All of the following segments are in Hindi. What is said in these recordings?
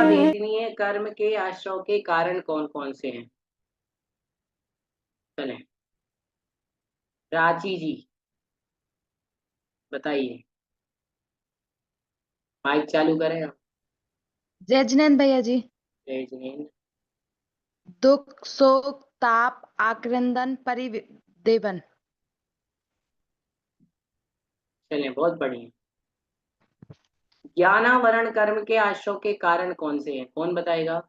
वेदनीय कर्म के आश्रव के कारण कौन कौन से हैं? चले, रांची जी बताइए। माइक चालू करें आप। जय जिनेन्द्र भैया जी। जय जिनेन्द्र। दुख शोक ताप आक्रंदन परिदेवन। चलें, बहुत बढ़िया। ज्ञानावरण कर्म के आश्रव के कारण कौन से हैं? कौन बताएगा?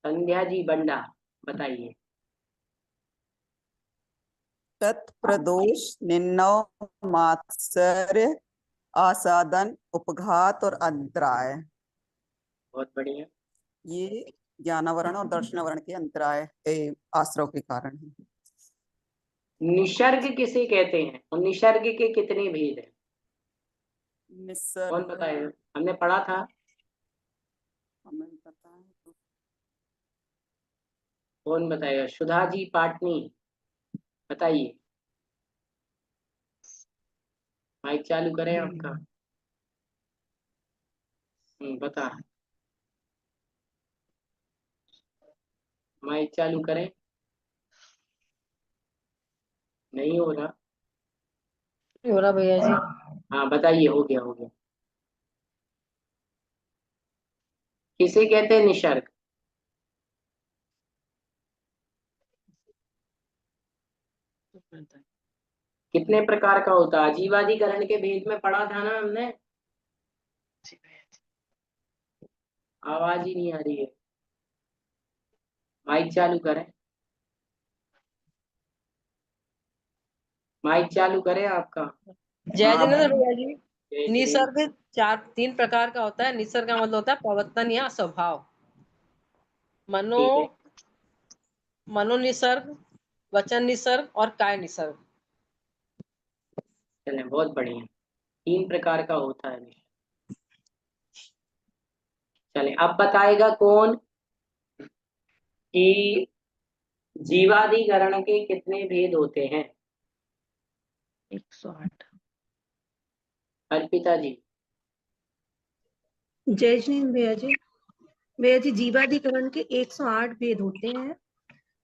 संध्या जी बंडा बताइए। तत्प्रदोष निन्नव मात्सर्य आसादन उपघात और अंतराय। बहुत बढ़िया। ये ज्ञानावरण और दर्शनावरण के अंतराय आश्रव के कारण है। निसर्ग किसे कहते हैं और निसर्ग के कितने भेद हैं? कौन निसर्ग बताएगा? हमने पढ़ा था। हमें पता है। कौन बताएगा? सुधा जी पाटनी बताइए। माइक चालू करें आपका। बता। माइक चालू करें। नहीं हो रहा। हो रहा भैया जी। हाँ बताइए, हो गया हो गया। किसे कहते हैं निसर्ग? कितने प्रकार का होता है? जीवाधिकरण के भेद में पढ़ा था ना हमने। आवाज ही नहीं आ रही है। माइक चालू करें। माइक चालू करें आपका। जय जिनेन्द्र भैया जी। जय निसर्ग जिनेन्द्र। तीन प्रकार का होता है। निसर्ग का मतलब होता है प्रवर्तन या स्वभाव। मनो ठीक है। मनो निसर्ग, वचन निसर्ग और काय निसर्ग। चलें, बहुत बढ़िया। 3 प्रकार का होता है। चलें, अब बताएगा कौन कि जीवाधिकरण के कितने भेद होते हैं? 108। अर्पिता जी। जय श्री भैया जी। भैया जी, जीवाधिकरण के 108 भेद होते हैं।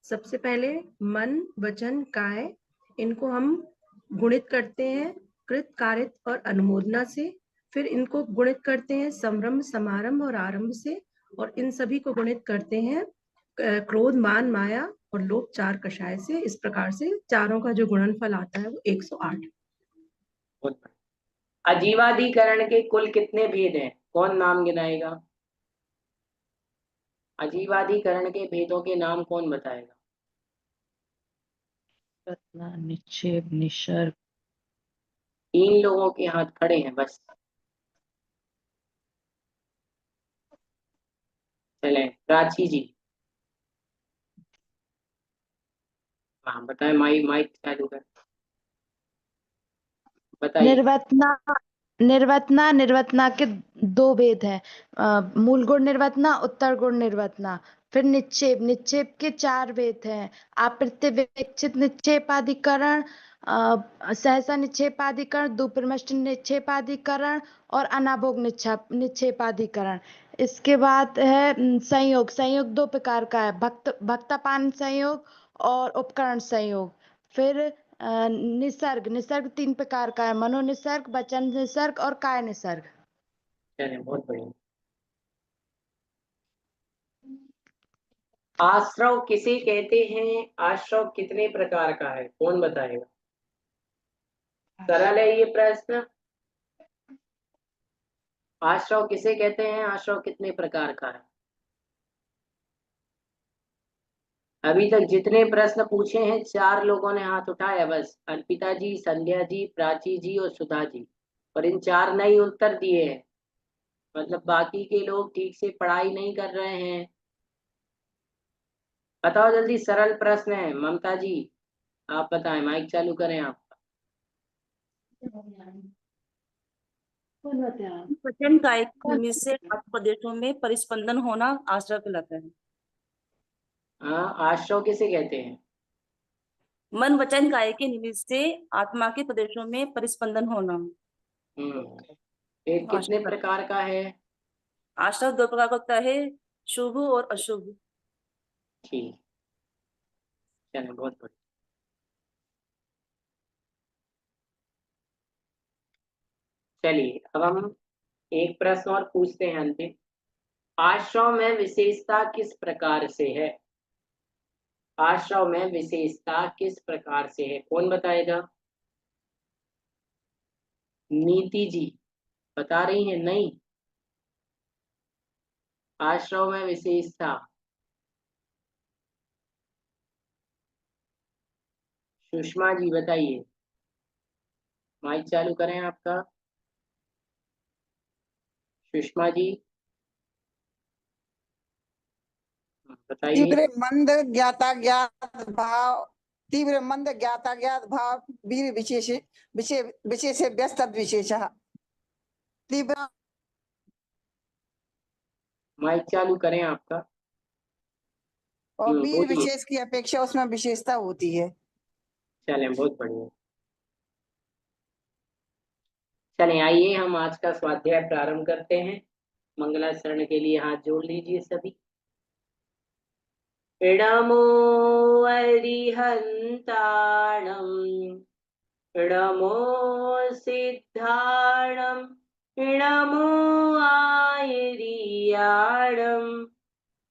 सबसे पहले मन वचन काय, इनको हम गुणित करते हैं कृत कारित और अनुमोदना से। फिर इनको गुणित करते हैं संभ्रम समारंभ और आरंभ से। और इन सभी को गुणित करते हैं क्रोध मान माया और लोभ 4 कषाय से। इस प्रकार से चारों का जो गुणनफल आता है वो 108। अजीवाधिकरण के कुल कितने भेद हैं? कौन नाम गिनाएगा? अजीवाधिकरण के भेदों के नाम कौन बताएगा? निक्षेप निसर्ग। 3 लोगों के हाथ खड़े हैं बस। चलें, प्राची जी। हाँ बताएं। माइक माइक चालू कर। बताइए। निर्वतना निर्वतना निर्वतना के 2 भेद हैं। मूल गुण निर्वतना उत्तर गुण निर्वतना। फिर निक्षेप निक्षेप के 4 भेद हैं। अप्रत्यवेक्षित निक्षेपाधिकरण, सहसा निक्षेपाधिकरण, दुप्रमष्ट निक्षेपाधिकरण और अनाभोग निक्षेपाधिकरण। इसके बाद है संयोग। संयोग 2 प्रकार का है, भक्तपान संयोग और उपकरण संयोग। फिर निसर्ग निसर्ग 3 प्रकार का है, मनो निसर्ग, वचन निसर्ग और काय निसर्ग। चलें, बहुत बढ़िया। आश्रव किसे कहते हैं? आश्रव कितने प्रकार का है? कौन बताएगा? सरल है ये प्रश्न। आश्रव किसे कहते हैं? आश्रव कितने प्रकार का है? अभी तक जितने प्रश्न पूछे हैं 4 लोगों ने हाथ उठाया, बस अर्पिता जी, संध्या जी, प्राची जी और सुधा जी, और इन 4 ने ही उत्तर दिए हैं। मतलब बाकी के लोग ठीक से पढ़ाई नहीं कर रहे हैं। बताओ जल्दी, सरल प्रश्न है। ममता जी आप बताएं, माइक चालू करें आप। वचन काय के निमित्त से आत्म प्रदेशों में परिस्पंदन होना आश्रय कहलाता है। हाँ, आश्रव किसे कहते हैं? मन वचन काय के निमित्त से आत्मा के प्रदेशों में परिस्पंदन होना। ये कितने प्रकार का है? आश्रय 2 प्रकार का होता है, शुभ और अशुभ। ठीक, चलो बहुत बढ़िया। चलिए अब हम एक प्रश्न और पूछते हैं अंतिम। आश्रव में विशेषता किस प्रकार से है? आश्रव में विशेषता किस प्रकार से है, कौन बताएगा? नीति जी बता रही है नहीं? आश्रव में विशेषता, सुषमा जी बताइए, माइक चालू करें आपका। सुषमा जी बताइए। तीव्र मंद ज्ञाता ज्ञात भाव, तीव्र मंद ज्ञाता ज्ञात भाव, वीर विशेष विशेष व्यस्त विशेष। तीव्र माइक चालू करें आपका। और वीर बोलिए। विशेष की अपेक्षा उसमें विशेषता होती है। चलें बहुत बढ़िया। चलें आइए हम आज का स्वाध्याय प्रारंभ करते हैं। मंगलाचरण के लिए हाथ जोड़ लीजिए सभी। इडमो अरिहन्ताणम्, इडमो सिद्धाणम्, इडमो आयरियाणम्,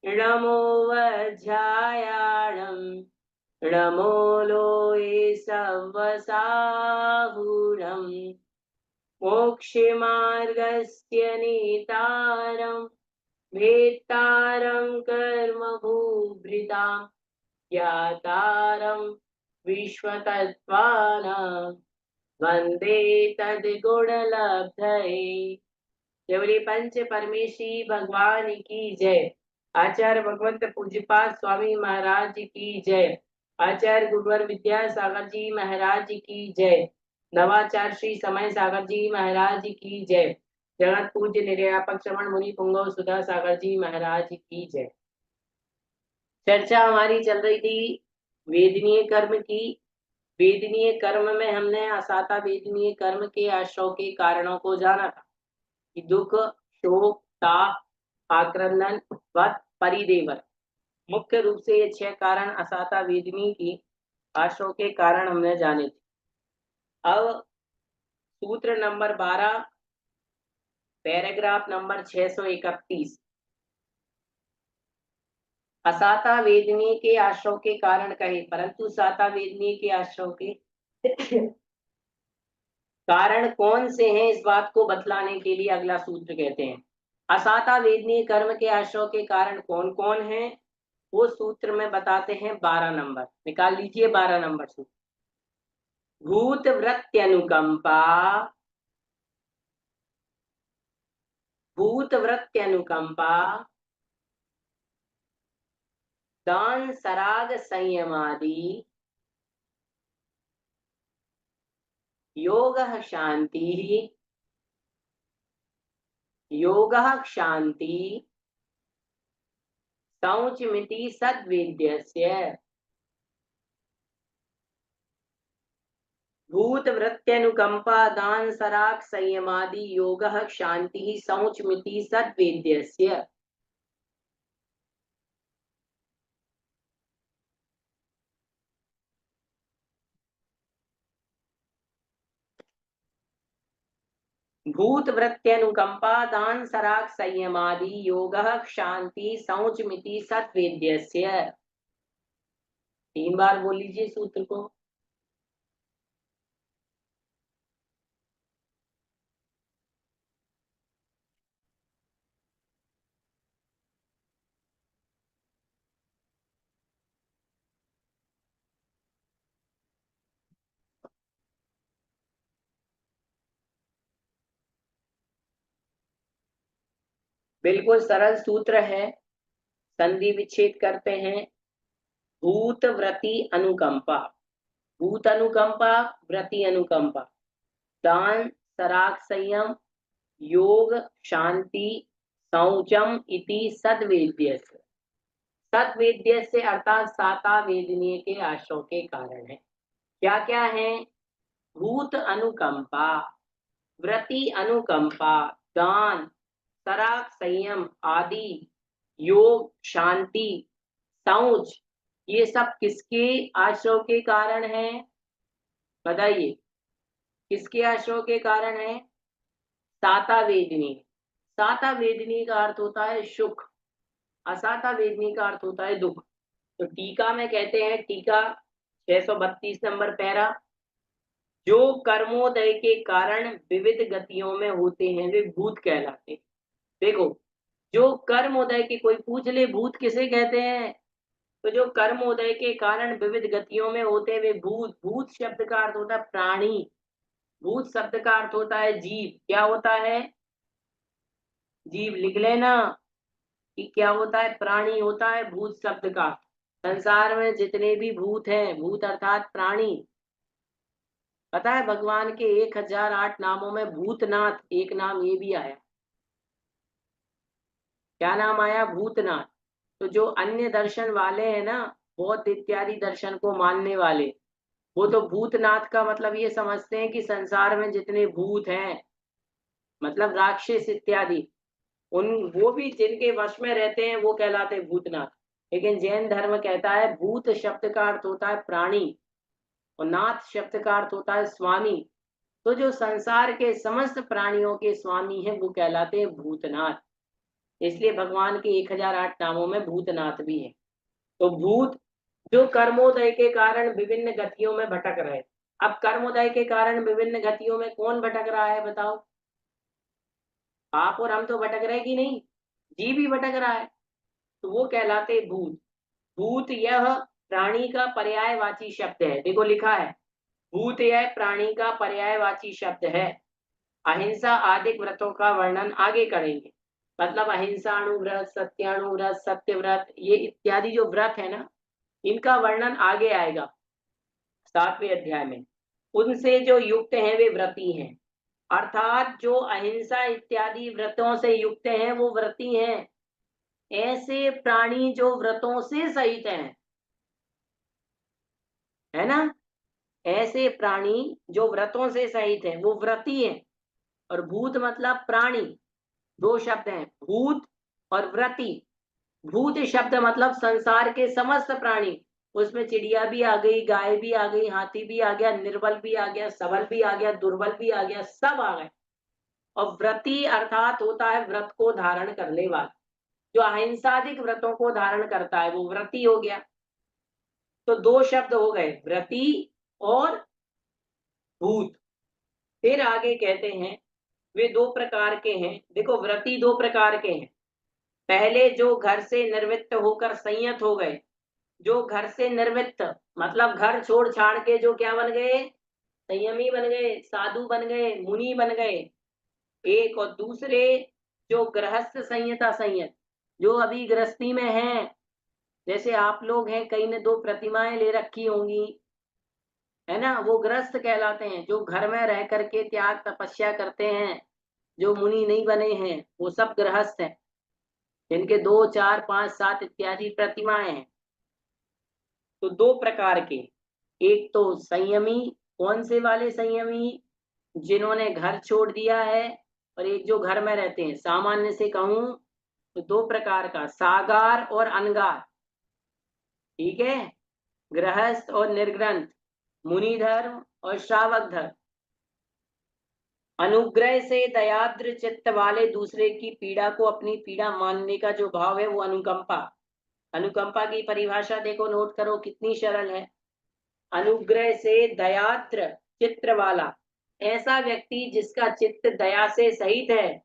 इडमो वज्रायाणम्, इडमो लोये संवसाहुरम्, मोक्षमार्गस्य नेतारम्, वेत्तारं कर्मभूभृतां, ज्ञातारं विश्वतत्त्वानां, वन्दे तद्गुणलब्धये। केवली पंच परमेशी भगवान की जय। आचार्य भगवंत पूज्यपाद स्वामी महाराज की जय। आचार्य गुरुवर विद्यासागर जी महाराज की जय। नवाचार श्री समय सागर जी महाराज की जय। जगत पूज्य निर्यापक श्रवण मुनि पुंगव सुधा सागर जी महाराज की जय। चर्चा हमारी चल रही थी वेदनीय कर्म की। वेदनीय कर्म में हमने असाता वेदनीय कर्म के आश्रव के कारणों को जाना था कि दुख, शोक, ताप, आक्रंदन, वध, परिदेवन, मुख्य रूप से ये 6 कारण असाता वेदनी की आश्रव के कारण हमने जाने थे। अब सूत्र नंबर 12 पैराग्राफ नंबर 631, असाता वेदनी के आश्रव के कारण कहे, परंतु साता वेदनी के आश्रव के कारण कौन से हैं, इस बात को बतलाने के लिए अगला सूत्र कहते हैं। असाता वेदनीय कर्म के आश्रव के कारण कौन कौन है, वो सूत्र में बताते हैं। 12 नंबर निकाल लीजिए। 12 नंबर सूत्र, भूत वृत्त्यनुकंपा, भूत वृत्त्यनुकंपा, दान सराग संयमादि, योगः शांति, योगः क्षांति, शौचमिति सद्वेद्यस्य। भूत वृत्त्यनुकंपा, दान सराग संयमादि, योगः क्षांति, शौचमिति सद्वेद्यस्य। भूत वृत्त्यनुकंपा, दान सराग संयमादि, योगः क्षांति, शौचमिति सद्वेद्यस्य। 3 बार बोल लीजिए सूत्र को। बिल्कुल सरल सूत्र है, संधि विच्छेद करते हैं। भूत व्रति अनुकंपा, भूत अनुकंपा, व्रति अनुकंपा, दान सराग संयम, योग शांति, शौचम इति सद्वेद्यस्य। सद्वेद्यस्य अर्थात साता वेदनीय के आश्रय के कारण है। क्या क्या है? भूत अनुकंपा, व्रति अनुकंपा, दान सराग संयम आदि, योग शांति, शौच, ये सब किसके आश्रय के कारण है? बताइए, किसके आश्रय के कारण है? साता वेदनी। साता वेदनी का अर्थ होता है सुख, असाता वेदनी का अर्थ होता है दुख। तो टीका में कहते हैं, टीका 632 नंबर पैरा, जो कर्मोदय के कारण विविध गतियों में होते हैं वे भूत कहलाते हैं। देखो, जो कर्मोदय के, कोई पूछ ले भूत किसे कहते हैं, तो जो कर्मोदय के कारण विविध गतियों में होते हैं वे भूत। भूत शब्द का अर्थ होता है प्राणी, भूत शब्द का अर्थ होता है जीव। क्या होता है? जीव। लिख लेना कि क्या होता है? प्राणी होता है भूत शब्द का। संसार में जितने भी भूत हैं, भूत अर्थात प्राणी, पता है भगवान के 1008 नामों में भूतनाथ एक नाम ये भी आया। क्या नाम आया? भूतनाथ। तो जो अन्य दर्शन वाले हैं ना, बौद्ध इत्यादि दर्शन को मानने वाले, वो तो भूतनाथ का मतलब ये समझते हैं कि संसार में जितने भूत हैं, मतलब राक्षस इत्यादि, उन वो भी जिनके वश में रहते हैं वो कहलाते हैं भूतनाथ। लेकिन जैन धर्म कहता है भूत शब्द का अर्थ होता है प्राणी और नाथ शब्द का अर्थ होता है स्वामी। तो जो संसार के समस्त प्राणियों के स्वामी हैं वो कहलाते हैं भूतनाथ। इसलिए भगवान के 1008 नामों में भूतनाथ भी है। तो भूत जो कर्मोदय के कारण विभिन्न गतियों में भटक रहे। अब कर्मोदय के कारण विभिन्न गतियों में कौन भटक रहा है बताओ? आप और हम तो भटक रहे कि नहीं? जीव भी भटक रहा है, तो वो कहलाते भूत। भूत यह प्राणी का पर्यायवाची शब्द है। देखो लिखा है, भूत यह प्राणी का पर्यायवाची शब्द है। अहिंसा आदि व्रतों का वर्णन आगे करेंगे। मतलब अहिंसाणुव्रत, सत्याणुव्रत, सत्यव्रत, ये इत्यादि जो व्रत है ना, इनका वर्णन आगे आएगा 7वें अध्याय में। उनसे जो युक्त हैं वे व्रती हैं, अर्थात जो अहिंसा इत्यादि व्रतों से युक्त हैं वो व्रती हैं। ऐसे प्राणी जो व्रतों से सहित हैं, है ना, ऐसे प्राणी जो व्रतों से सहित हैं वो व्रती हैं। और भूत मतलब प्राणी, दो शब्द हैं, भूत और व्रति। भूत शब्द मतलब संसार के समस्त प्राणी, उसमें चिड़िया भी आ गई, गाय भी आ गई, हाथी भी आ गया, निर्बल भी आ गया, सबल भी आ गया, दुर्बल भी आ गया, सब आ गए। और व्रति अर्थात होता है व्रत को धारण करने वाला। जो अहिंसादिक व्रतों को धारण करता है वो व्रति हो गया। तो दो शब्द हो गए, व्रति और भूत। फिर आगे कहते हैं वे दो प्रकार के हैं। देखो, व्रति दो प्रकार के हैं। पहले जो घर से निर्वृत्त होकर संयत हो गए, जो घर से निर्वृत्त मतलब घर छोड़ छाड़ के जो क्या बन गए? संयमी बन गए, साधु बन गए, मुनि बन गए। एक, और दूसरे जो गृहस्थ संयता संयत, जो अभी गृहस्थी में हैं, जैसे आप लोग हैं, कई ने 2 प्रतिमाएं ले रखी होंगी, है ना, वो गृहस्थ कहलाते हैं। जो घर में रह करके त्याग तपस्या करते हैं, जो मुनि नहीं बने हैं, वो सब गृहस्थ हैं, जिनके 2, 4, 5, 7 इत्यादि प्रतिमाएं हैं। तो दो प्रकार के, एक तो संयमी, कौन से वाले संयमी? जिन्होंने घर छोड़ दिया है, और एक जो घर में रहते हैं। सामान्य से कहूं तो दो प्रकार का, सागार और अनगार, ठीक है, गृहस्थ और निर्ग्रंथ, मुनि धर्म और श्रावक धर्म। अनुग्रह से दयाद्र चित्त वाले दूसरे की पीड़ा को अपनी पीड़ा मानने का जो भाव है वो अनुकंपा। अनुकंपा की परिभाषा देखो, नोट करो, कितनी सरल है। अनुग्रह से दयाद्र चित्त वाला, ऐसा व्यक्ति जिसका चित्त दया से सहित है,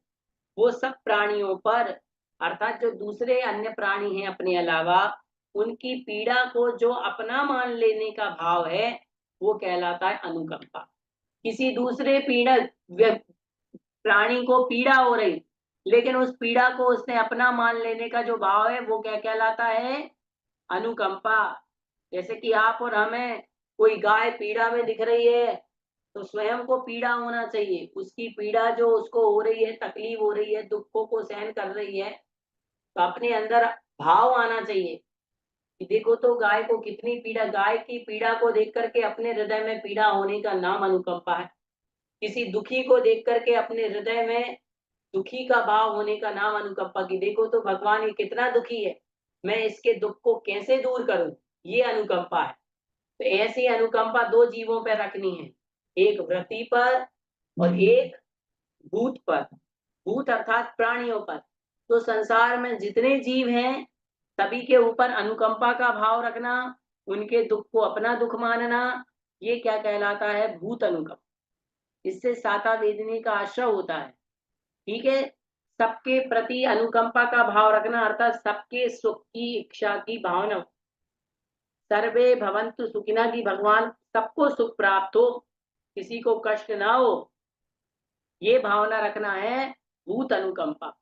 वो सब प्राणियों पर, अर्थात जो दूसरे अन्य प्राणी हैं अपने अलावा, उनकी पीड़ा को जो अपना मान लेने का भाव है वो कहलाता है अनुकंपा। किसी दूसरे प्राणी को पीड़ा हो रही, लेकिन उस पीड़ा को उसने अपना मान लेने का जो भाव है वो क्या कहलाता है? अनुकंपा। जैसे कि आप और हमें कोई गाय पीड़ा में दिख रही है तो स्वयं को पीड़ा होना चाहिए, उसकी पीड़ा जो उसको हो रही है, तकलीफ हो रही है, दुखों को सहन कर रही है, तो अपने अंदर भाव आना चाहिए कि देखो तो गाय को कितनी पीड़ा, गाय की पीड़ा को देख करके अपने हृदय में पीड़ा होने का नाम अनुकंपा है। किसी दुखी को देख करके अपने हृदय में दुखी का भाव होने का नाम अनुकंपा, की देखो तो भगवान ये कितना दुखी है, मैं इसके दुख को कैसे दूर करूं, ये अनुकंपा है। तो ऐसी अनुकंपा दो जीवों पर रखनी है, एक व्रती पर और एक भूत पर। भूत अर्थात प्राणियों पर। तो संसार में जितने जीव हैं सभी के ऊपर अनुकंपा का भाव रखना, उनके दुख को अपना दुख मानना, ये क्या कहलाता है? भूत अनुकंपा। इससे साता वेदनी का आश्रय होता है। ठीक है, सबके प्रति अनुकंपा का भाव रखना अर्थात सबके सुख की इच्छा की भावना। सर्वे भवन्तु सुखिनः की भगवान सबको सुख प्राप्त हो, किसी को कष्ट ना हो, ये भावना रखना है भूत अनुकंपा।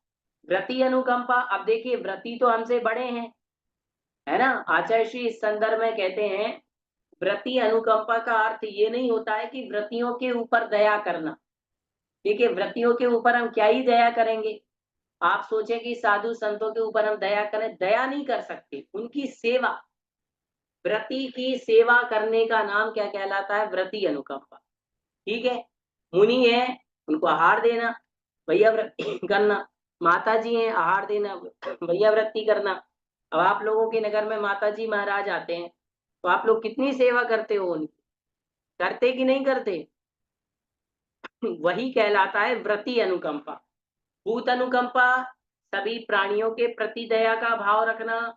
व्रती अनुकंपा, अब देखिए व्रती तो हमसे बड़े हैं, है ना। आचार्य श्री इस संदर्भ में कहते हैं व्रती अनुकंपा का अर्थ ये नहीं होता है कि व्रतियों के ऊपर दया करना। देखिए व्रतियों के ऊपर हम क्या ही दया करेंगे, आप सोचें कि साधु संतों के ऊपर हम दया करें, दया नहीं कर सकते। उनकी सेवा, व्रती की सेवा करने का नाम क्या कहलाता है? व्रती अनुकंपा। ठीक है, मुनि है उनको आहार देना, भैया व्रती करना, माता जी हैं आहार देना, भैया व्रती करना। अब आप लोगों के नगर में माता जी महाराज आते हैं तो आप लोग कितनी सेवा करते हो उनकी, करते कि नहीं करते? वही कहलाता है व्रती अनुकंपा। भूत अनुकंपा, सभी प्राणियों के प्रति दया का भाव रखना,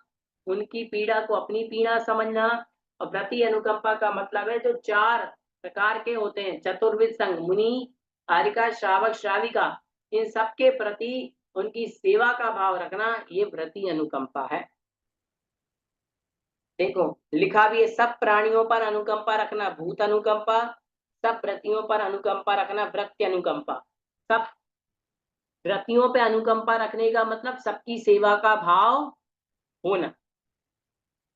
उनकी पीड़ा को अपनी पीड़ा समझना। और व्रती अनुकंपा का मतलब है जो चार प्रकार के होते हैं, चतुर्विध संघ, मुनि, कारिका, श्रावक, श्राविका, इन सबके प्रति उनकी सेवा का भाव रखना, ये व्रती अनुकंपा है। देखो लिखा भी है, सब प्राणियों पर अनुकंपा रखना भूत अनुकंपा, सब व्रतियों पर अनुकंपा रखना व्रत्य अनुकंपा। सब व्रतियों पे अनुकंपा रखने का मतलब सबकी सेवा का भाव होना।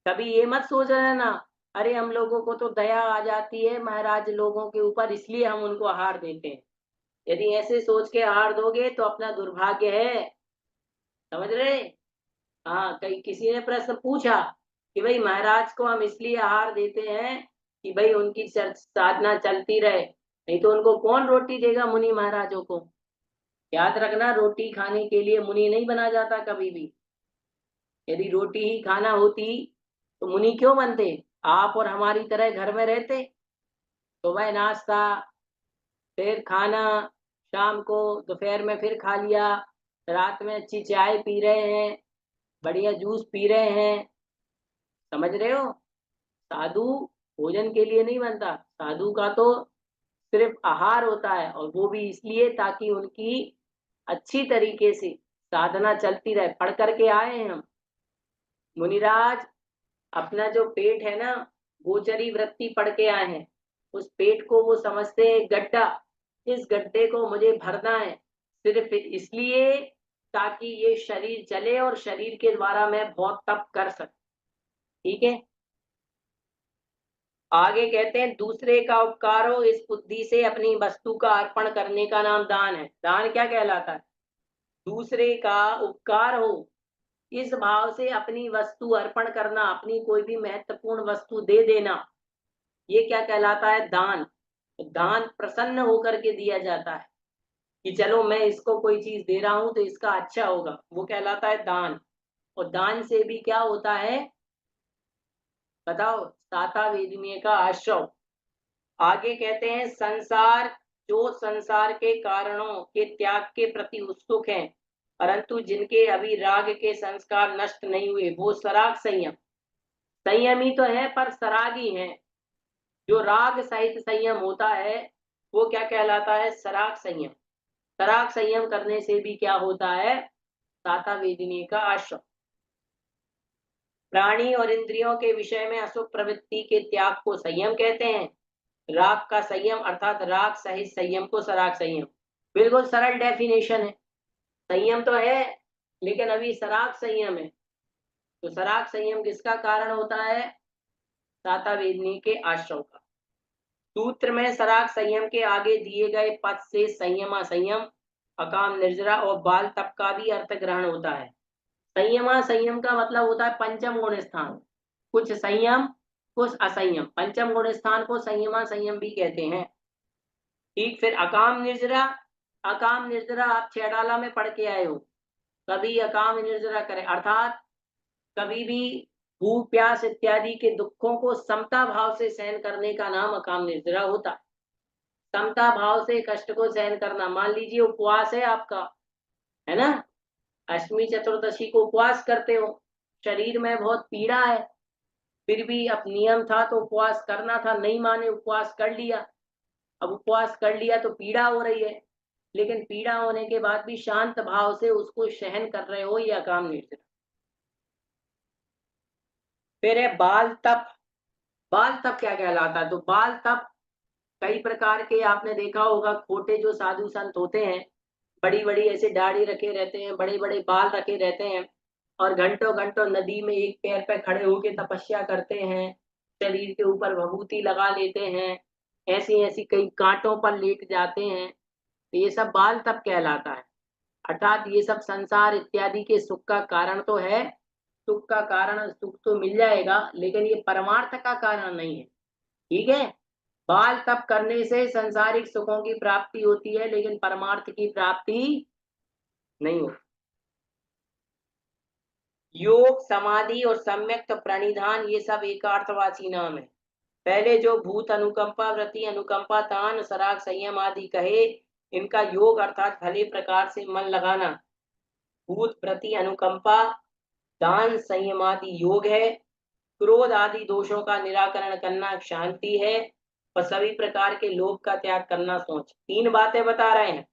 कभी ये मत सोच रहना अरे हम लोगों को तो दया आ जाती है महाराज लोगों के ऊपर इसलिए हम उनको आहार देते हैं। यदि ऐसे सोच के आहार दोगे तो अपना दुर्भाग्य है, समझ रहे। हाँ, कई किसी ने प्रश्न पूछा कि भाई महाराज को हम इसलिए आहार देते हैं कि भाई उनकी साधना चलती रहे, नहीं तो उनको कौन रोटी देगा मुनि महाराजों को। याद रखना रोटी खाने के लिए मुनि नहीं बना जाता कभी भी। यदि रोटी ही खाना होती तो मुनि क्यों बनते? आप और हमारी तरह घर में रहते, सुबह नाश्ता, फिर खाना, शाम को दोपहर में फिर खा लिया, रात में अच्छी चाय पी रहे हैं, बढ़िया जूस पी रहे हैं, समझ रहे हो। साधु भोजन के लिए नहीं बनता, साधु का तो सिर्फ आहार होता है, और वो भी इसलिए ताकि उनकी अच्छी तरीके से साधना चलती रहे। पढ़ करके आए हैं हम मुनिराज, अपना जो पेट है ना, गोचरी वृत्ति पढ़ के आए हैं, उस पेट को वो समझते हैं गड्ढा, इस गड्ढे को मुझे भरना है सिर्फ इसलिए ताकि ये शरीर चले और शरीर के द्वारा मैं बहुत तप कर सकूं। ठीक है, आगे कहते हैं दूसरे का उपकार हो इस बुद्धि से अपनी वस्तु का अर्पण करने का नाम दान है। दान क्या कहलाता है? दूसरे का उपकार हो इस भाव से अपनी वस्तु अर्पण करना, अपनी कोई भी महत्वपूर्ण वस्तु दे देना, ये क्या कहलाता है? दान। तो दान प्रसन्न होकर के दिया जाता है कि चलो मैं इसको कोई चीज दे रहा हूं तो इसका अच्छा होगा, वो कहलाता है दान। और दान से भी क्या होता है बताओ? साता वेदनीय का आश्रय। आगे कहते हैं संसार, जो संसार के कारणों के त्याग के प्रति उत्सुक हैं परंतु जिनके अभी राग के संस्कार नष्ट नहीं हुए, वो सराग संयम, संयमी तो है पर सरागी हैं। जो राग सहित संयम होता है वो क्या कहलाता है? सराग संयम। सराग संयम करने से भी क्या होता है? साता वेदिनी का आश्रम। प्राणी और इंद्रियों के विषय में अशुभ प्रवृत्ति के त्याग को संयम कहते हैं। राग का संयम अर्थात राग सहित संयम को सराग संयम। बिल्कुल सरल डेफिनेशन है। संयम तो है, लेकिन अभी सराग संयम है। तो सराग संयम किसका कारण होता है? सातावेदनी के आश्रम का। सूत्र में सराग संयम के आगे दिए गए पद से संयम, असंयम, अकाम, निर्जरा और बाल तप का भी अर्थ ग्रहण होता है। संयम संयम का मतलब होता है पंचम गुण स्थान, कुछ संयम कुछ असंयम। पंचम गुण स्थान को संयम संयम भी कहते हैं। ठीक, फिर अकाम निर्जरा। अकाम निर्जरा आप छेड़ाला में पढ़ के आए हो, कभी अकाम निर्जरा करें अर्थात कभी भी भूख प्यास इत्यादि के दुखों को समता भाव से सहन करने का नाम अकाम निर्जरा होता है। समता भाव से कष्ट को सहन करना। मान लीजिए उपवास है आपका, है ना, अष्टमी चतुर्दशी को उपवास करते हो, शरीर में बहुत पीड़ा है, फिर भी अब नियम था तो उपवास करना था, नहीं माने उपवास कर लिया। अब उपवास कर लिया तो पीड़ा हो रही है, लेकिन पीड़ा होने के बाद भी शांत भाव से उसको सहन कर रहे हो, ये अकाम निर्जरा। फिर है बाल तप। बाल तप क्या कहलाता है? तो बाल तप कई प्रकार के आपने देखा होगा, खोटे जो साधु संत होते हैं, बड़ी बड़ी ऐसे दाढ़ी रखे रहते हैं, बड़े बड़े बाल रखे रहते हैं, और घंटों घंटों नदी में एक पैर पे खड़े होके तपस्या करते हैं, शरीर के ऊपर विभूति लगा लेते हैं, ऐसी ऐसी कई कांटों पर लेट जाते हैं, तो ये सब बाल तप कहलाता है। अर्थात ये सब संसार इत्यादि के सुख का कारण तो है, सुख का कारण सुख तो मिल जाएगा, लेकिन ये परमार्थ का कारण नहीं है। ठीक है, बाल तप करने से संसारिक सुखों की प्राप्ति होती है, लेकिन परमार्थ की प्राप्ति नहीं होती। योग, समाधि और सम्यक प्रणिधान ये सब एकार्थवाची नाम है। पहले जो भूत अनुकंपा, व्रति अनुकंपा, तान, सराग, संयम आदि कहे, इनका योग अर्थात भले प्रकार से मन लगाना। भूत, व्रति, अनुकंपा, दान, संयम आदि योग है। क्रोध आदि दोषों का निराकरण करना शांति है, और सभी प्रकार के लोभ का त्याग करना सोच। तीन बातें बता रहे हैं।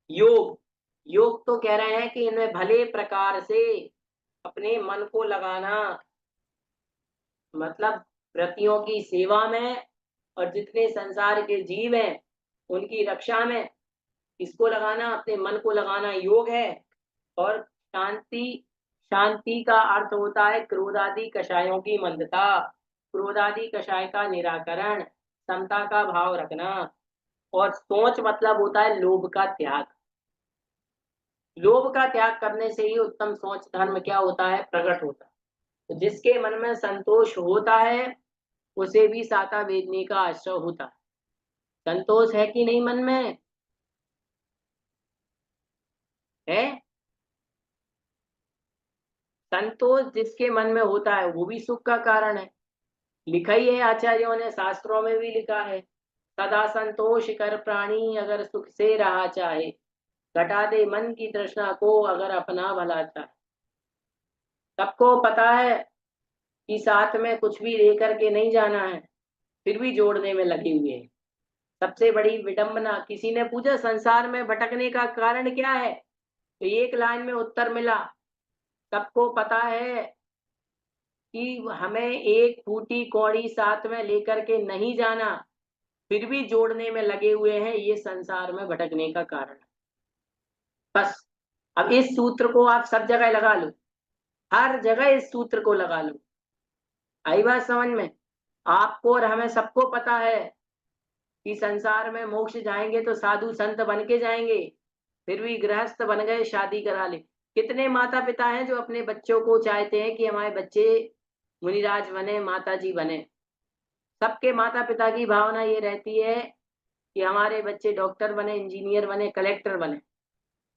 योग, योग तो कह रहे हैं कि इनमें भले प्रकार से अपने मन को लगाना, मतलब व्रतियों की सेवा में और जितने संसार के जीव हैं उनकी रक्षा में इसको लगाना, अपने मन को लगाना योग है। और शांति, शांति का अर्थ होता है क्रोधादि कषायों की मंदता, क्रोधादि कषाय का निराकरण, समता का भाव रखना। और सोच मतलब होता है लोभ का त्याग। लोभ का त्याग करने से ही उत्तम सोच धर्म क्या होता है? प्रकट होता है। तो जिसके मन में संतोष होता है उसे भी साता वेदनी का आश्रय होता है। संतोष है कि नहीं मन में? है संतोष जिसके मन में होता है वो भी सुख का कारण है। लिखा ही है आचार्यों ने, शास्त्रों में भी लिखा है, सदा संतोष कर प्राणी अगर सुख से रहा चाहे, घटा दे मन की तृष्णा को अगर अपना भला चाहे। सबको पता है कि साथ में कुछ भी लेकर के नहीं जाना है, फिर भी जोड़ने में लगे हुए हैं। सबसे बड़ी विडंबना। किसी ने पूछा संसार में भटकने का कारण क्या है, तो एक लाइन में उत्तर मिला, सबको पता है कि हमें एक फूटी कौड़ी साथ में लेकर के नहीं जाना, फिर भी जोड़ने में लगे हुए हैं, ये संसार में भटकने का कारण है। बस अब इस सूत्र को आप सब जगह लगा लो, हर जगह इस सूत्र को लगा लो। आई बात समझ में? आपको और हमें सबको पता है कि संसार में मोक्ष जाएंगे तो साधु संत बन के जाएंगे, फिर भी गृहस्थ बन गए, शादी करा ले। कितने माता पिता हैं जो अपने बच्चों को चाहते हैं कि हमारे बच्चे मुनिराज बने, माताजी बने। सबके माता पिता की भावना ये रहती है कि हमारे बच्चे डॉक्टर बने, इंजीनियर बने, कलेक्टर बने।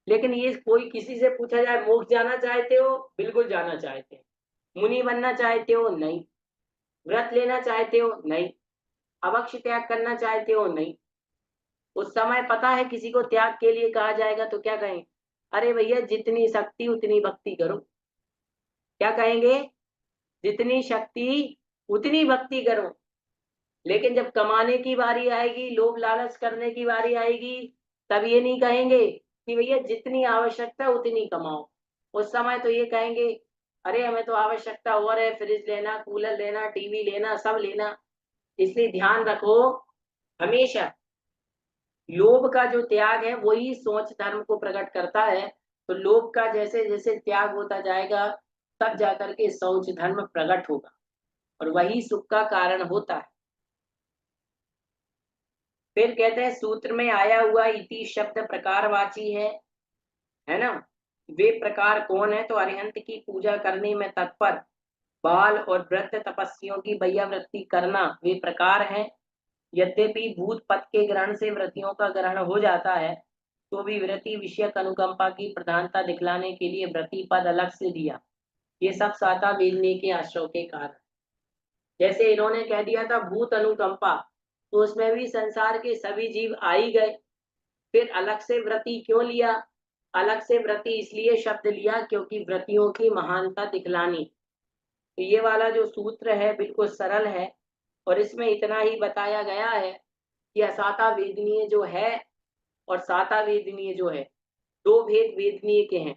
लेकिन ये कोई किसी से पूछा जाए मोक्ष जाना चाहते हो? बिल्कुल जाना चाहते हैं। मुनि बनना चाहते हो? नहीं। व्रत लेना चाहते हो? नहीं। अभक्ष त्याग करना चाहते हो? नहीं। उस समय पता है किसी को त्याग के लिए कहा जाएगा तो क्या कहेंगे? अरे भैया जितनी शक्ति उतनी भक्ति करो। क्या कहेंगे? जितनी शक्ति उतनी भक्ति करो। लेकिन जब कमाने की बारी आएगी, लोभ लालच करने की बारी आएगी, तब ये नहीं कहेंगे कि भैया जितनी आवश्यकता उतनी कमाओ। उस समय तो ये कहेंगे अरे हमें तो आवश्यकता और है, फ्रिज लेना, कूलर लेना, टीवी लेना, सब लेना। इसलिए ध्यान रखो, हमेशा लोभ का जो त्याग है वही सोच धर्म को प्रकट करता है। तो लोभ का जैसे जैसे त्याग होता जाएगा तब जाकर के शौच धर्म प्रकट होगा और वही सुख का कारण होता है। फिर कहते हैं सूत्र में आया हुआ इति शब्द प्रकारवाची है ना। वे प्रकार कौन है? तो अरिहंत की पूजा करने में तत्पर, बाल और व्रत तपस्वियों की वैयावृत्ति करना वे प्रकार हैं। यद्यपि भूत पद के ग्रहण से व्रतियों का ग्रहण हो जाता है, तो भी व्रति विषयक अनुकंपा की प्रधानता दिखलाने के लिए व्रति पद अलग से दिया। ये सब साता वेदने के आश्रय के कारण। जैसे इन्होंने कह दिया था भूत अनुकंपा, तो उसमें भी संसार के सभी जीव आ ही गए। फिर अलग से व्रति क्यों लिया? अलग से व्रति इसलिए शब्द लिया क्योंकि व्रतियों की महानता दिखलानी। तो ये वाला जो सूत्र है बिल्कुल सरल है और इसमें इतना ही बताया गया है कि असाता वेदनीय जो है और साता वेदनीय जो है, दो भेद वेदनीय के हैं।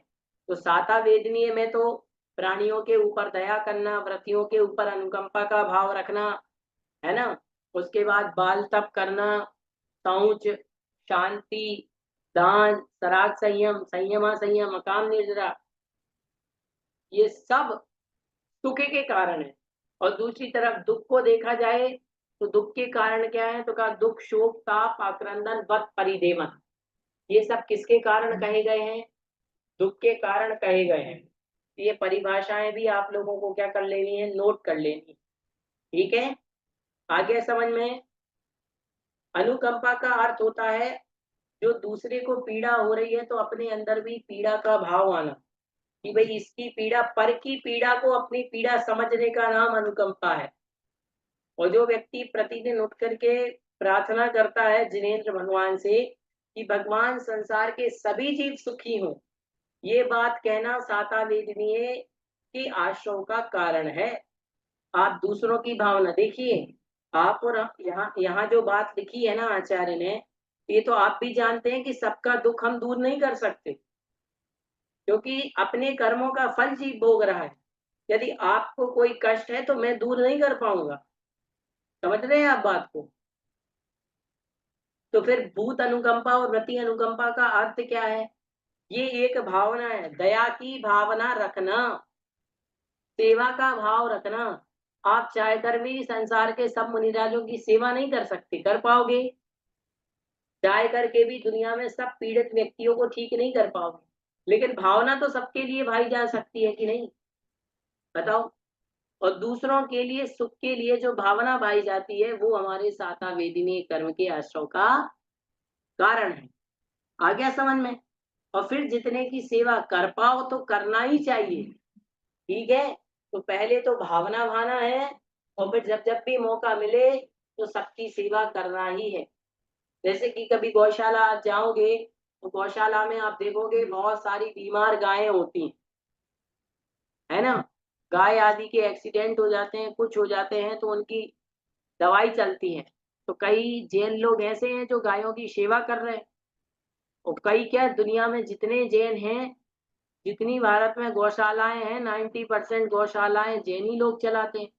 तो साता वेदनीय में तो प्राणियों के ऊपर दया करना, व्रतियों के ऊपर अनुकंपा का भाव रखना, है ना। उसके बाद बाल तप करना, शौच, शांति, दान, सराग संयम, संयमा संयम, काम निर्जरा, ये सब सुख के कारण है। और दूसरी तरफ दुख को देखा जाए तो दुख के कारण क्या है? तो कहा दुख, शोक, ताप, आक्रंदन, वत, परिदेवन, ये सब किसके कारण कहे गए हैं? दुख के कारण कहे गए हैं। ये परिभाषाएं भी आप लोगों को क्या कर लेनी है? नोट कर लेनी। ठीक है, आगे समझ में। अनुकंपा का अर्थ होता है जो दूसरे को पीड़ा हो रही है तो अपने अंदर भी पीड़ा का भाव आना, कि भाई इसकी पीड़ा, पर की पीड़ा को अपनी पीड़ा समझने का नाम अनुकंपा है। और जो व्यक्ति प्रतिदिन उठ करके प्रार्थना करता है जिनेंद्र भगवान से कि भगवान संसार के सभी जीव सुखी हों, ये बात कहना साता वेदनीय के आश्रय का कारण है। आप दूसरों की भावना देखिए, आप और यहाँ यहाँ जो बात लिखी है ना आचार्य ने, ये तो आप भी जानते हैं कि सबका दुख हम दूर नहीं कर सकते, क्योंकि अपने कर्मों का फल जीव भोग रहा है। यदि आपको कोई कष्ट है तो मैं दूर नहीं कर पाऊंगा। समझ रहे हैं आप बात को? तो फिर भूत अनुकंपा और व्रति अनुकंपा का अर्थ क्या है? ये एक भावना है, दया की भावना रखना, सेवा का भाव रखना। आप चाह कर भी संसार के सब मुनिराजों की सेवा नहीं कर सकते, कर पाओगे? चाह करके भी दुनिया में सब पीड़ित व्यक्तियों को ठीक नहीं कर पाओगे, लेकिन भावना तो सबके लिए भाई जा सकती है कि नहीं? बताओ। और दूसरों के लिए, सुख के लिए जो भावना भाई जाती है वो हमारे साता वेदिनी कर्म के आश्रय का कारण है। आ गया समझ में? और फिर जितने की सेवा कर पाओ तो करना ही चाहिए। ठीक है, तो पहले तो भावना भाना है और फिर जब जब भी मौका मिले तो सबकी सेवा करना ही है। जैसे कि कभी गौशाला आप जाओगे तो गौशाला में आप देखोगे बहुत सारी बीमार गायें होती हैं, है ना। गाय आदि के एक्सीडेंट हो जाते हैं, कुछ हो जाते हैं तो उनकी दवाई चलती है। तो कई जैन लोग ऐसे हैं जो गायों की सेवा कर रहे हैं, और कई क्या, दुनिया में जितने जैन हैं, जितनी भारत में गौशालाएं हैं, 90% गौशालाएं जैनी लोग चलाते हैं।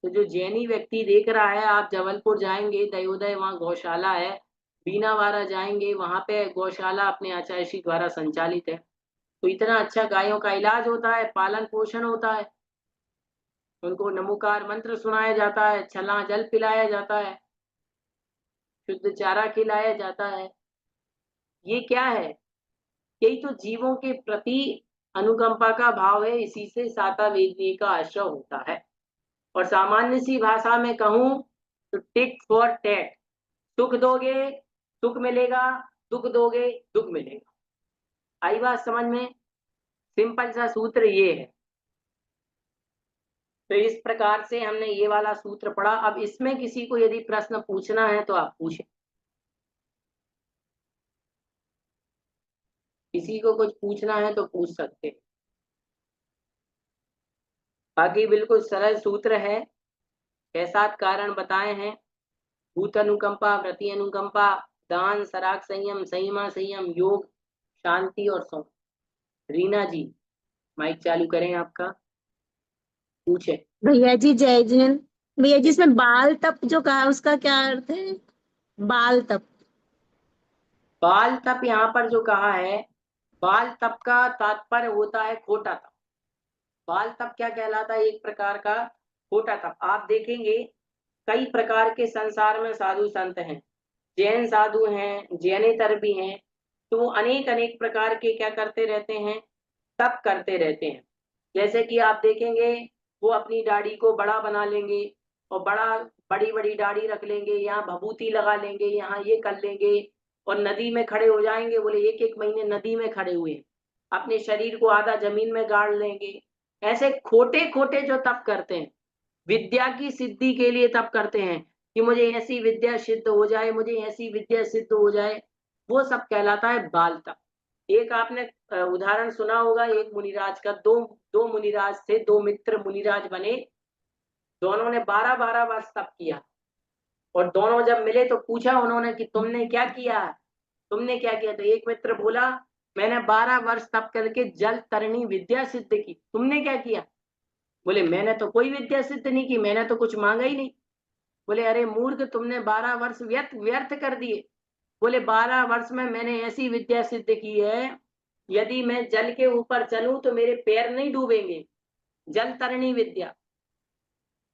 तो जो जैनी व्यक्ति देख रहा है, आप जबलपुर जाएंगे, दयोदय वहाँ गौशाला है, बीनावाड़ा जाएंगे, वहां पे गौशाला अपने आचार्य श्री द्वारा संचालित है। तो इतना अच्छा गायों का इलाज होता है, पालन पोषण होता है, उनको नमोकार मंत्र सुनाया जाता है, छला जल पिलाया जाता है, शुद्ध चारा खिलाया जाता है। ये क्या है? यही तो जीवों के प्रति अनुकंपा का भाव है। इसी से साता वेदनी का आश्रय होता है। और सामान्य सी भाषा में कहूं तो टिक फॉर टैट, सुख दोगे सुख मिलेगा, दुख दोगे दुख मिलेगा। आई बात समझ में? सिंपल सा सूत्र ये है। तो इस प्रकार से हमने ये वाला सूत्र पढ़ा। अब इसमें किसी को यदि प्रश्न पूछना है तो आप पूछें, किसी को कुछ पूछना है तो पूछ सकते हैं। बाकी बिल्कुल सरल सूत्र है, 6-7 कारण बताए हैं। भूत अनुकंपा, व्रति अनुकंपा, दान, सराग संयम, संयमा संयम, योग, शांति और सौं। रीना जी माइक चालू करें आपका, पूछे। भैया जी जय जिन। भैया जी इसमें बाल तप जो कहा उसका क्या अर्थ है? बाल तप। बाल तप यहाँ पर जो कहा है बाल तप का तात्पर्य होता है खोटा तप। बाल तप क्या कहलाता है? एक प्रकार का खोटा तप। आप देखेंगे कई प्रकार के संसार में साधु संत हैं, जैन साधु हैं, जैनेतर भी हैं, तो वो अनेक अनेक प्रकार के क्या करते रहते हैं? तप करते रहते हैं। जैसे कि आप देखेंगे वो अपनी दाढ़ी को बड़ा बना लेंगे और बड़ी बड़ी दाढ़ी रख लेंगे, यहाँ भभूति लगा लेंगे, यहाँ ये कर लेंगे और नदी में खड़े हो जाएंगे। बोले एक एक महीने नदी में खड़े हुए, अपने शरीर को आधा जमीन में गाड़ लेंगे। ऐसे खोटे खोटे जो तप करते हैं, विद्या की सिद्धि के लिए तप करते हैं कि मुझे ऐसी विद्या सिद्ध हो जाए, मुझे ऐसी विद्या सिद्ध हो जाए, वो सब कहलाता है बाल तप। एक आपने उदाहरण सुना होगा एक मुनिराज का। दो मुनिराज थे, दो मित्र मुनिराज बने। दोनों ने 12-12 वर्ष तप किया और दोनों जब मिले तो पूछा उन्होंने कि तुमने क्या किया, तुमने क्या किया? तो एक मित्र बोला मैंने 12 वर्ष तप करके जल तरणी विद्या सिद्ध की। तुमने क्या किया? बोले मैंने तो कोई विद्या सिद्ध नहीं की, मैंने तो कुछ मांगा ही नहीं। बोले अरे मूर्ख, तुमने 12 वर्ष व्यर्थ कर दिए। बोले 12 वर्ष में मैंने ऐसी विद्या सिद्ध की है, यदि मैं जल के ऊपर चलूं तो मेरे पैर नहीं डूबेंगे, जल तरणी विद्या।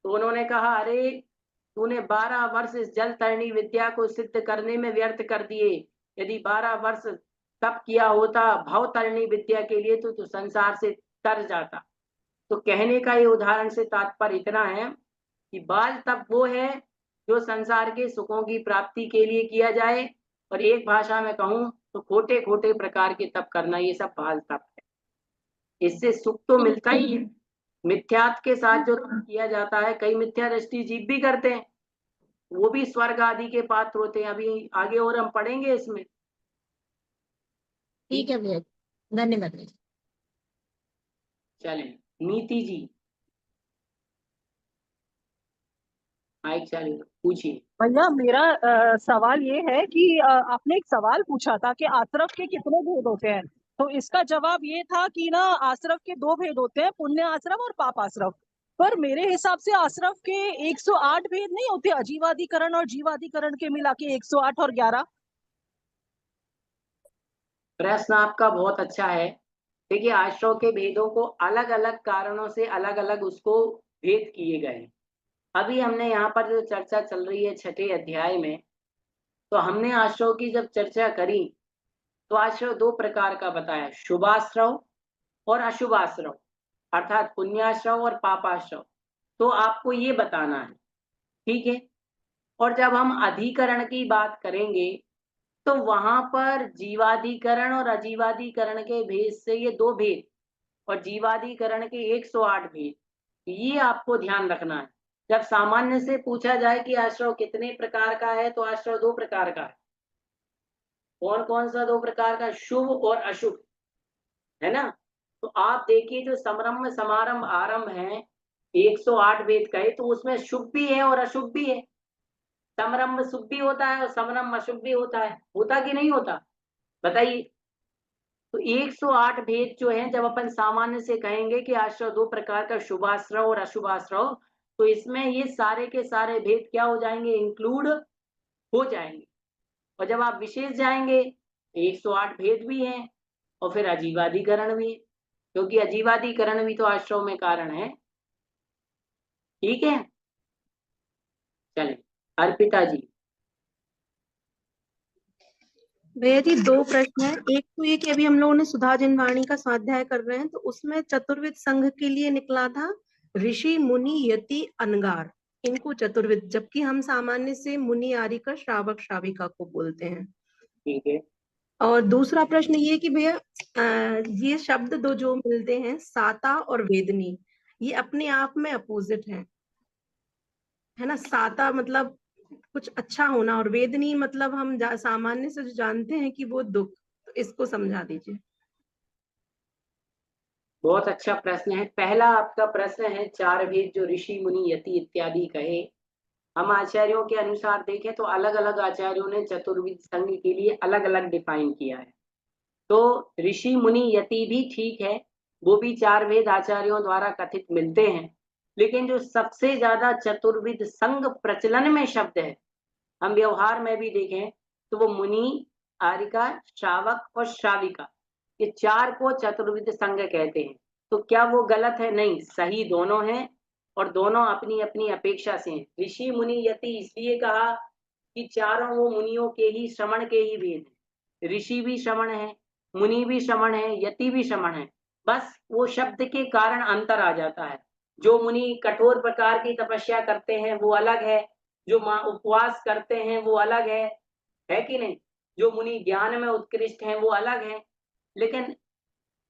तो उन्होंने कहा अरे तूने 12 वर्ष इस जल तरणी विद्या को सिद्ध करने में व्यर्थ कर दिए। यदि 12 वर्ष तप किया होता भव तरणी विद्या के लिए तो तू संसार से तर जाता। तो कहने का ये उदाहरण से तात्पर्य इतना है कि बाल तप वो है जो संसार के सुखों की प्राप्ति के लिए किया जाए, और एक भाषा में कहूं तो खोटे खोटे प्रकार के तप करना, ये सब बाल तप है। इससे सुख तो मिलता ही है। मिथ्यात्व के साथ जो तप किया जाता है, कई मिथ्या दृष्टि जीव भी करते हैं, वो भी स्वर्ग आदि के पात्र होते हैं। अभी आगे और हम पढ़ेंगे इसमें। ठीक है भैया, धन्यवाद भैया। चलें, नीति जी माइक चालू पूछिए। भैया मेरा सवाल ये है कि आपने एक सवाल पूछा था कि आश्रव के कितने भेद होते हैं, तो इसका जवाब ये था कि ना आश्रव के 2 भेद होते हैं, पुण्य आश्रव और पाप आश्रव। पर मेरे हिसाब से आश्रव के 108 भेद नहीं होते, अजीवादीकरण और जीवादीकरण के मिला के 108 और 11। प्रश्न आपका बहुत अच्छा है। देखिए आश्रव के भेदों को अलग अलग कारणों से अलग अलग उसको भेद किए गए। अभी हमने यहाँ पर जो चर्चा चल रही है 6ठे अध्याय में, तो हमने आश्रव की जब चर्चा करी तो आश्रव 2 प्रकार का बताया, शुभाश्रव और अशुभाश्रव, अर्थात पुण्याश्रव और पापाश्रव। तो आपको ये बताना है, ठीक है। और जब हम अधिकरण की बात करेंगे तो वहां पर जीवाधिकरण और अजीवाधिकरण के भेद से ये 2 भेद, और जीवाधिकरण के 108 भेद, ये आपको ध्यान रखना है। जब सामान्य से पूछा जाए कि आश्रव कितने प्रकार का है, तो आश्रव 2 प्रकार का है। कौन कौन सा 2 प्रकार का? शुभ और अशुभ, है ना। तो आप देखिए जो समरम्भ समारंभ आरंभ है 108 भेद कहे, तो उसमें शुभ भी है और अशुभ भी है। समरम्भ शुभ भी होता है और समरम्भ अशुभ भी होता है, होता कि नहीं होता? बताइए। तो 108 भेद जो है, जब अपन सामान्य से कहेंगे कि आश्रव 2 प्रकार का, शुभाश्रव और अशुभाश्रव, तो इसमें ये सारे के सारे भेद क्या हो जाएंगे? इंक्लूड हो जाएंगे। और जब आप विशेष जाएंगे 108 भेद भी हैं और फिर अजीवाधिकरण भी है, क्योंकि अजीवाधिकरण भी तो आश्रव में कारण है। ठीक है, चलिए अर्पिता जी। भैया जी 2 प्रश्न है। एक तो ये कि अभी हम लोगों ने सुधा जिनवाणी का स्वाध्याय कर रहे हैं, तो उसमें चतुर्विद संघ के लिए निकला था ऋषि मुनि यति अनगार, इनको चतुर्विद, जबकि हम सामान्य से मुनि आर्यिका श्रावक श्राविका को बोलते हैं। ठीक है। और दूसरा प्रश्न ये कि भैया ये शब्द 2 जो मिलते हैं, साता और वेदनी, ये अपने आप में अपोजिट है ना। साता मतलब कुछ अच्छा होना और वेदनी मतलब हम सामान्य से जो जानते हैं कि वो दुख, तो इसको समझा दीजिए। बहुत अच्छा प्रश्न है। पहला आपका प्रश्न है 4 भेद जो ऋषि मुनि यति इत्यादि कहे। हम आचार्यों के अनुसार देखें तो अलग अलग आचार्यों ने चतुर्विद संघ के लिए अलग अलग डिफाइन किया है। तो ऋषि मुनि यति भी ठीक है, वो भी 4 भेद आचार्यों द्वारा कथित मिलते हैं, लेकिन जो सबसे ज्यादा चतुर्विद संघ प्रचलन में शब्द है, हम व्यवहार में भी देखें तो वो मुनि, आर्यिका, श्रावक और श्राविका, ये 4 को चतुर्विध संघ कहते हैं। तो क्या वो गलत है? नहीं, सही दोनों हैं और दोनों अपनी अपनी अपेक्षा से हैं। ऋषि मुनि यति इसलिए कहा कि चारों वो मुनियों के ही श्रवण के ही भेद है। ऋषि भी श्रवण है, मुनि भी श्रवण है, यति भी श्रवण है, बस वो शब्द के कारण अंतर आ जाता है। जो मुनि कठोर प्रकार की तपस्या करते हैं वो अलग है, जो उपवास करते हैं वो अलग है कि नहीं? जो मुनि ज्ञान में उत्कृष्ट हैं वो अलग है। लेकिन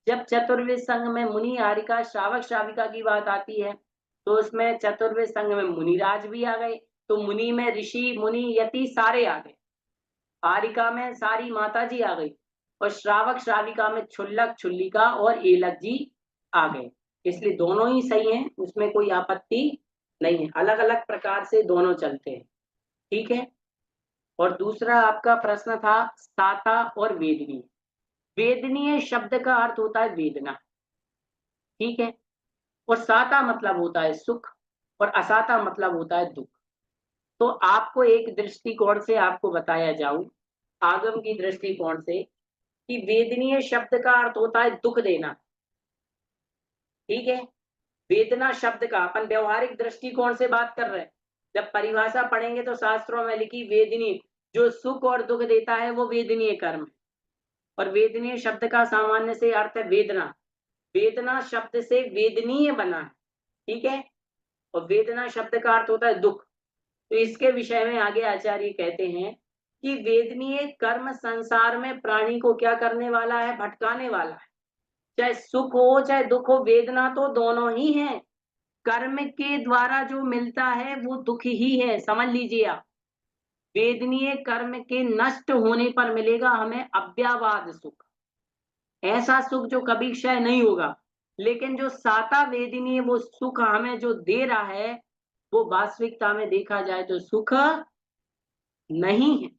जब चतुर्वेद संघ में मुनि हारिका श्रावक श्राविका की बात आती है तो उसमें चतुर्वेद संघ में मुनिराज भी आ गए। तो मुनि में ऋषि मुनि यति सारे आ गए, हारिका में सारी माता जी आ गई और श्रावक श्राविका में छुल्लक छुल्लिका और एलक जी आ गए। इसलिए दोनों ही सही हैं, उसमें कोई आपत्ति नहीं है। अलग अलग प्रकार से दोनों चलते हैं, ठीक है। और दूसरा आपका प्रश्न था साता और वेदनीय। वेदनीय शब्द का अर्थ होता है वेदना, ठीक है, और साता मतलब होता है सुख और असाता मतलब होता है दुख। तो आपको एक दृष्टिकोण से आपको बताया जाऊं, आगम की दृष्टिकोण से, कि वेदनीय शब्द का अर्थ होता है दुख देना, ठीक है। वेदना शब्द का अपन व्यवहारिक दृष्टिकोण से बात कर रहे हैं। जब परिभाषा पढ़ेंगे तो शास्त्रों में लिखी वेदनीय, जो सुख और दुख देता है वो वेदनीय कर्म है। और वेदनीय शब्द का सामान्य से अर्थ है वेदना। वेदना शब्द से वेदनीय बना है, ठीक है, और वेदना शब्द का अर्थ होता है दुख। तो इसके विषय में आगे आचार्य कहते हैं कि वेदनीय कर्म संसार में प्राणी को क्या करने वाला है? भटकाने वाला है। चाहे सुख हो चाहे दुख हो, वेदना तो दोनों ही है। कर्म के द्वारा जो मिलता है वो दुख ही है, समझ लीजिए आप। वेदनीय कर्म के नष्ट होने पर मिलेगा हमें अव्ययवाद सुख, ऐसा सुख जो कभी क्षय नहीं होगा। लेकिन जो साता वेदनीय वो सुख हमें जो दे रहा है वो वास्तविकता में देखा जाए तो सुख नहीं है।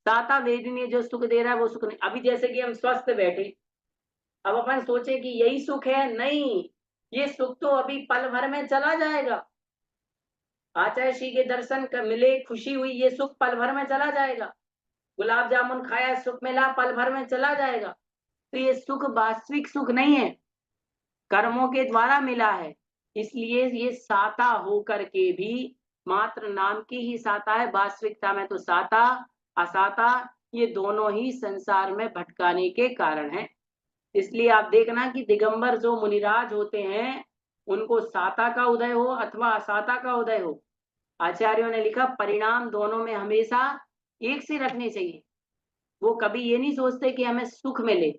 साता वेदनीय जो सुख दे रहा है वो सुख नहीं। अभी जैसे कि हम स्वस्थ बैठे, अब अपन सोचे कि यही सुख है, नहीं, ये सुख तो अभी पल भर में चला जाएगा। आचार्य श्री के दर्शन मिले, खुशी हुई, ये सुख पल भर में चला जाएगा। गुलाब जामुन खाया, सुख मिला, पल भर में चला जाएगा। तो ये सुख वास्तविक सुख नहीं है, कर्मों के द्वारा मिला है। इसलिए ये साता होकर के भी मात्र नाम की ही साता है, वास्तविकता में तो साता असाता ये दोनों ही संसार में भटकाने के कारण हैं। इसलिए आप देखना कि दिगंबर जो मुनिराज होते हैं उनको साता का उदय हो अथवा असाता का उदय हो, आचार्यों ने लिखा परिणाम दोनों में हमेशा एक से रखने चाहिए। वो कभी ये नहीं सोचते कि हमें सुख मिले।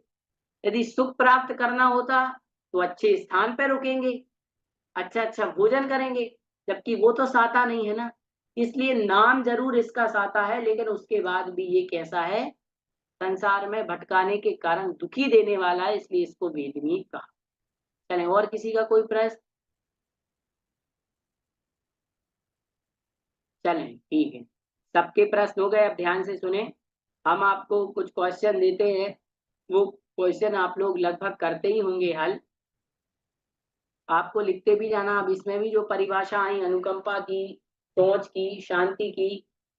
यदि सुख प्राप्त करना होता तो अच्छे स्थान पर रुकेंगे, अच्छा अच्छा भोजन करेंगे, जबकि वो तो साता नहीं है ना। इसलिए नाम जरूर इसका साता है, लेकिन उसके बाद भी ये कैसा है? संसार में भटकाने के कारण दुखी देने वाला है, इसलिए इसको वेदनीय कहा। चलें, और किसी का कोई प्रश्न? चलें, ठीक है, सबके प्रश्न हो गए। अब ध्यान से सुने, हम आपको कुछ क्वेश्चन देते हैं, वो क्वेश्चन आप लोग लगभग करते ही होंगे हल, आपको लिखते भी जाना। अब इसमें भी जो परिभाषा आई अनुकंपा की, सोच की, शांति की,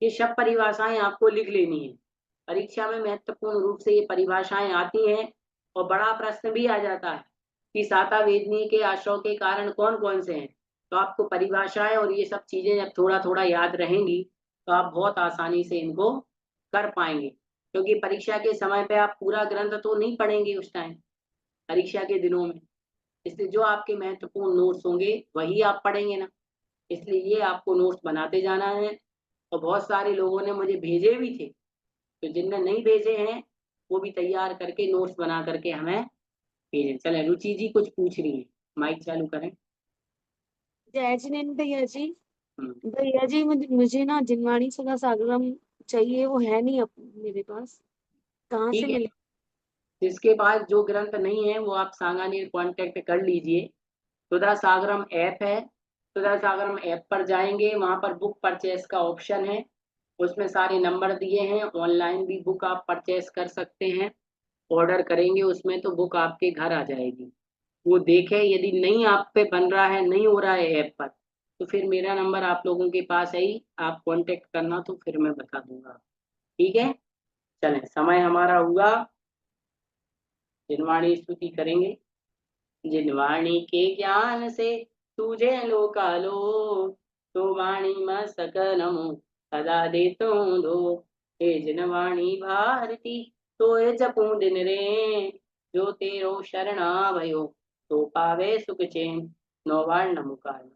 ये सब परिभाषाएं आपको लिख लेनी है। परीक्षा में महत्वपूर्ण रूप से ये परिभाषाएं आती हैं और बड़ा प्रश्न भी आ जाता है कि साता वेदनीय के आश्रय के कारण कौन कौन से हैं। तो आपको परिभाषाएं और ये सब चीजें जब थोड़ा थोड़ा याद रहेंगी तो आप बहुत आसानी से इनको कर पाएंगे, क्योंकि परीक्षा के समय पे आप पूरा ग्रंथ तो नहीं पढ़ेंगे उस टाइम, परीक्षा के दिनों में। इसलिए जो आपके महत्वपूर्ण नोट्स होंगे वही आप पढ़ेंगे ना, इसलिए ये आपको नोट्स बनाते जाना है। और बहुत सारे लोगों ने मुझे भेजे भी थे, तो जिनने नहीं भेजे हैं वो भी तैयार करके नोट्स बना करके हमें भेजें। चलें, रुचि जी कुछ पूछ रही है, माइक चालू करें। जय जिनेन्द्र भैया जी। हम्म, भैया जी मुझे ना जिनवाणी सदा सागरम चाहिए, वो है नहीं अब मेरे पास, कहाँ से ठीक है, मिले? जिसके पास जो ग्रंथ नहीं है वो आप सांगानेर कांटेक्ट कर लीजिए। सुधा सागरम ऐप है, सुधा सागरम ऐप पर जाएंगे, वहां पर बुक परचेस का ऑप्शन है, उसमें सारे नंबर दिए हैं। ऑनलाइन भी बुक आप परचेस कर सकते हैं, ऑर्डर करेंगे उसमें तो बुक आपके घर आ जाएगी। वो देखें, यदि नहीं आप पे बन रहा है, नहीं हो रहा है ऐप पर, तो फिर मेरा नंबर आप लोगों के पास है ही, आप कांटेक्ट करना तो फिर मैं बता दूंगा, ठीक है। चलें, समय हमारा हुआ जिनवाणी स्तुति करेंगे। जिनवाणी के ज्ञान से तुझे लोकालो, तो वाणी मस्तक नमो सदा दे दो। हे जिनवाणी भारती तोय जपू दिन रे, जो तेरो शरणा भयो तो पावे सुख चैन। नौवाण नमोकार।